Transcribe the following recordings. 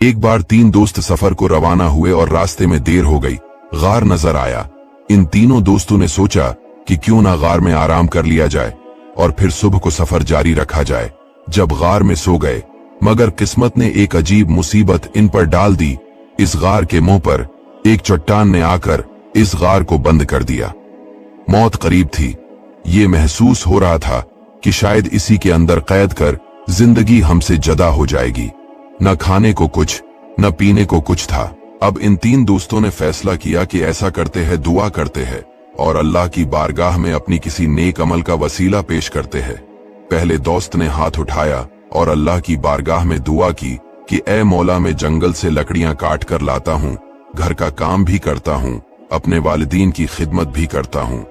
एक बार 3 दोस्त सफर को रवाना हुए और रास्ते में देर हो गई। गार नजर आया। इन तीनों दोस्तों ने सोचा कि क्यों ना गार में आराम कर लिया जाए और फिर सुबह को सफर जारी रखा जाए। जब गार में सो गए, मगर किस्मत ने एक अजीब मुसीबत इन पर डाल दी। इस गार के मुंह पर एक चट्टान ने आकर इस गार को बंद कर दिया। मौत करीब थी। ये महसूस हो रहा था कि शायद इसी के अंदर कैद कर जिंदगी हमसे जदा हो जाएगी। न खाने को कुछ, न पीने को कुछ था। अब इन 3 दोस्तों ने फैसला किया कि ऐसा करते हैं, दुआ करते हैं और अल्लाह की बारगाह में अपनी किसी नेक अमल का वसीला पेश करते हैं। पहले दोस्त ने हाथ उठाया और अल्लाह की बारगाह में दुआ की कि ऐ मौला, मैं जंगल से लकड़ियां काट कर लाता हूँ, घर का काम भी करता हूँ, अपने वालिदीन की खिदमत भी करता हूँ।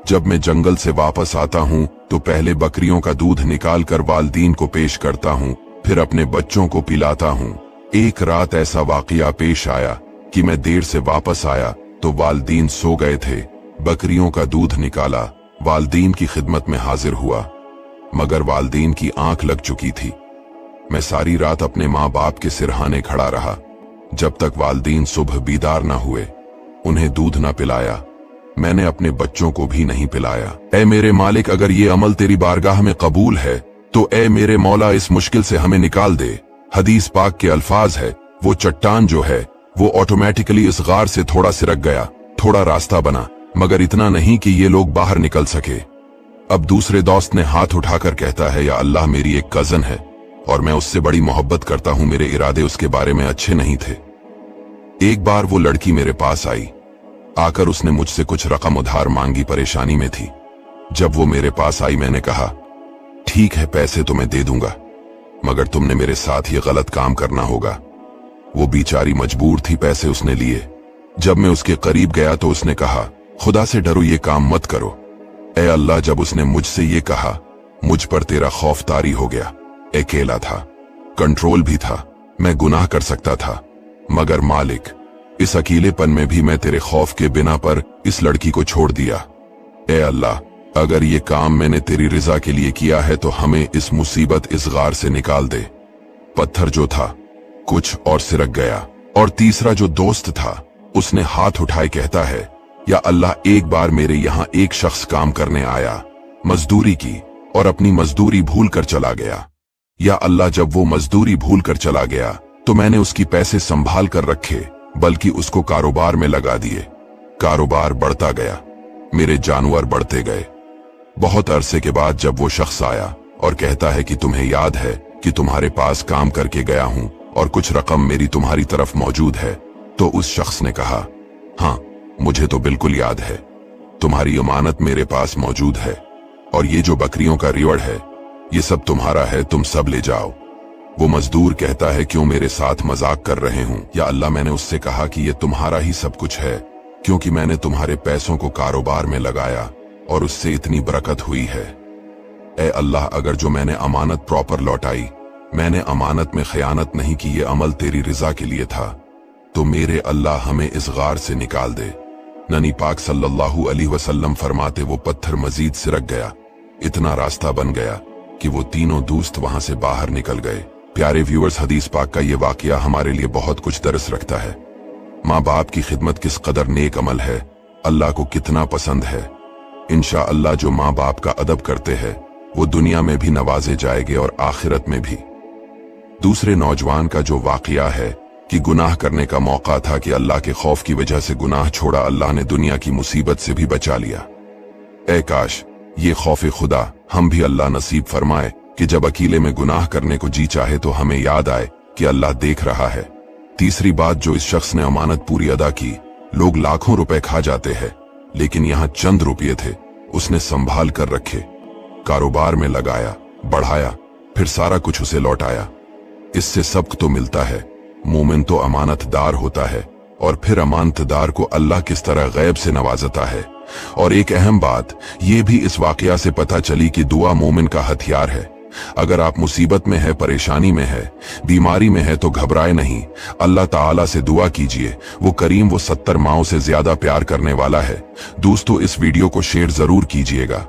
जब मैं जंगल से वापस आता हूँ तो पहले बकरियों का दूध निकाल कर वालिदीन को पेश करता हूँ, फिर अपने बच्चों को पिलाता हूँ। एक रात ऐसा वाकया पेश आया कि मैं देर से वापस आया तो वालिदीन सो गए थे। बकरियों का दूध निकाला, वालिदीन की खिदमत में हाजिर हुआ, मगर वालिदीन की आंख लग चुकी थी। मैं सारी रात अपने माँ बाप के सिरहाने खड़ा रहा जब तक वालिदीन सुबह बीदार न हुए। उन्हें दूध न पिलाया, मैंने अपने बच्चों को भी नहीं पिलाया। ऐ मेरे मालिक, अगर ये अमल तेरी बारगाह में कबूल है तो ऐ मेरे मौला, इस मुश्किल से हमें निकाल दे। हदीस पाक के अल्फाज है, वो चट्टान जो है वो ऑटोमेटिकली इस गार से थोड़ा सिरक गया, थोड़ा रास्ता बना, मगर इतना नहीं कि ये लोग बाहर निकल सके। अब दूसरे दोस्त ने हाथ उठाकर कहता है, या अल्लाह, मेरी एक कजन है और मैं उससे बड़ी मोहब्बत करता हूं, मेरे इरादे उसके बारे में अच्छे नहीं थे। एक बार वो लड़की मेरे पास आई। आकर उसने मुझसे कुछ रकम उधार मांगी, परेशानी में थी। जब वो मेरे पास आई, मैंने कहा, ठीक है, पैसे तो मैं दे दूंगा, मगर तुमने मेरे साथ ये गलत काम करना होगा। वो बेचारी मजबूर थी, पैसे उसने लिए। जब मैं उसके करीब गया तो उसने कहा, खुदा से डरो, ये काम मत करो। ऐ अल्लाह, जब उसने मुझसे ये कहा, मुझ पर तेरा खौफ तारी हो गया। अकेला था, कंट्रोल भी था, मैं गुनाह कर सकता था, मगर मालिक, इस अकेलेपन में भी मैं तेरे खौफ के बिना पर इस लड़की को छोड़ दिया। ऐ अल्लाह, अगर ये काम मैंने तेरी रिजा के लिए किया है तो हमें इस मुसीबत, इस गार से निकाल दे। पत्थर जो था कुछ और सिरक गया। और तीसरा जो दोस्त था उसने हाथ उठाए कहता है, या अल्लाह, एक बार मेरे यहाँ एक शख्स काम करने आया, मजदूरी की और अपनी मजदूरी भूल कर चला गया। या अल्लाह, जब वो मजदूरी भूल कर चला गया तो मैंने उसकी पैसे संभाल कर रखे, बल्कि उसको कारोबार में लगा दिए। कारोबार बढ़ता गया, मेरे जानवर बढ़ते गए। बहुत अरसे के बाद जब वो शख्स आया और कहता है कि तुम्हें याद है कि तुम्हारे पास काम करके गया हूं और कुछ रकम मेरी तुम्हारी तरफ मौजूद है, तो उस शख्स ने कहा, हाँ, मुझे तो बिल्कुल याद है, तुम्हारी अमानत मेरे पास मौजूद है और ये जो बकरियों का रिवड़ है ये सब तुम्हारा है, तुम सब ले जाओ। वो मजदूर कहता है, क्यों मेरे साथ मजाक कर रहे हूं? या अल्लाह, मैंने उससे कहा कि ये तुम्हारा ही सब कुछ है, क्योंकि मैंने तुम्हारे पैसों को कारोबार में लगाया और उससे इतनी बरकत हुई है। ऐ अल्लाह, अगर जो मैंने अमानत प्रॉपर लौटाई, मैंने अमानत में खयानत नहीं की, ये अमल तेरी रिजा के लिए था, तो मेरे अल्लाह हमें इस गार से निकाल दे। नबी पाक सल्लल्लाहु अलैहि वसल्लम फरमाते, वो पत्थर मजीद सिरक गया, इतना रास्ता बन गया कि वो तीनों दोस्त वहां से बाहर निकल गए। प्यारे व्यूअर्स, हदीस पाक का ये वाकया हमारे लिए बहुत कुछ दर्स रखता है। माँ बाप की खिदमत किस कदर नेक अमल है, अल्लाह को कितना पसंद है। इंशाअल्लाह जो माँ बाप का अदब करते हैं वो दुनिया में भी नवाजे जाएंगे और आखिरत में भी। दूसरे नौजवान का जो वाकया है कि गुनाह करने का मौका था कि अल्लाह के खौफ की वजह से गुनाह छोड़ा, अल्लाह ने दुनिया की मुसीबत से भी बचा लिया। ऐ काश ये खौफ खुदा हम भी अल्लाह नसीब फरमाए कि जब अकेले में गुनाह करने को जी चाहे तो हमें याद आए कि अल्लाह देख रहा है। तीसरी बात, जो इस शख्स ने अमानत पूरी अदा की, लोग लाखों रुपए खा जाते हैं लेकिन यहाँ चंद रुपये थे, उसने संभाल कर रखे, कारोबार में लगाया, बढ़ाया, फिर सारा कुछ उसे लौटाया। इससे सबक तो मिलता है, मोमिन तो अमानतदार होता है और फिर अमानतदार को अल्लाह किस तरह गैब से नवाजता है। और एक अहम बात यह भी इस वाकया से पता चली कि दुआ मोमिन का हथियार है। अगर आप मुसीबत में है, परेशानी में है, बीमारी में है तो घबराए नहीं, अल्लाह ताला से दुआ कीजिए, वो करीम, वो 70 माओं से ज्यादा प्यार करने वाला है। दोस्तों, इस वीडियो को शेयर जरूर कीजिएगा।